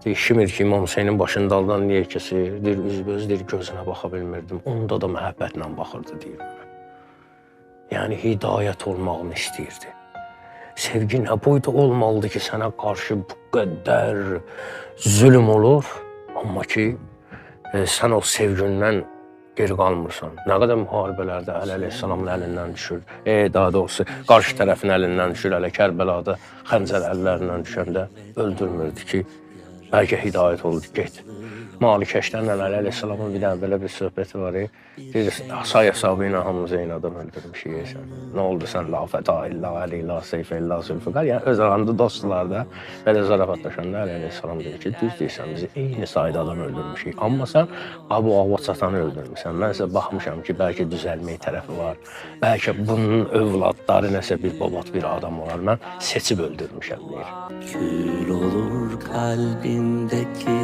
Deyir, Şimir ki, İmam Hüseynin başının daldan niyə keçir? Deyir, üzbəüz deyir, gözünə baxa bilmirdim. Onda da məhəbbətlə baxırdı, deyir. Yəni, hidayət olmağını istəyirdi. Sevgi nə boyda olmalıdır ki, sənə qarşı bu qədər zülm olur, amma ki, sən o sevgindən geri qalmırsan. Nə qədər müharibələrdə Əli əleyhissalamın əlindən düşür, daha doğrusu qarşı tərəfin əlindən düşür, Əli Kərbəlada xəncər əllərindən düşəndə öldürmürdü ki, bəlkə hidayət oldu, get. Malikəşlərlə Əli əleyhissalamın bir dənə belə bir söhbəti var. Deyir, say hesabı ilə hamımızı eyni adam öldürmüşük. Nə oldu sən la fəta illə əli ilə seyfə illə zülfüqar. Yəni öz aranda dostlar da belə zarafatlaşanda Əli əleyhissalam deyir ki, düz deyirsən, bizi eyni sayda adam öldürmüşük. Amma sən Abu Avad satanı öldürmüşsən. Mən isə baxmışam ki, bəlkə düzəlmək tərəfi var. Bəlkə bunun övladları nəsə bir babat bir adam olar. Mən seçib öldürmüşəm deyir. Kül olur kalbindeki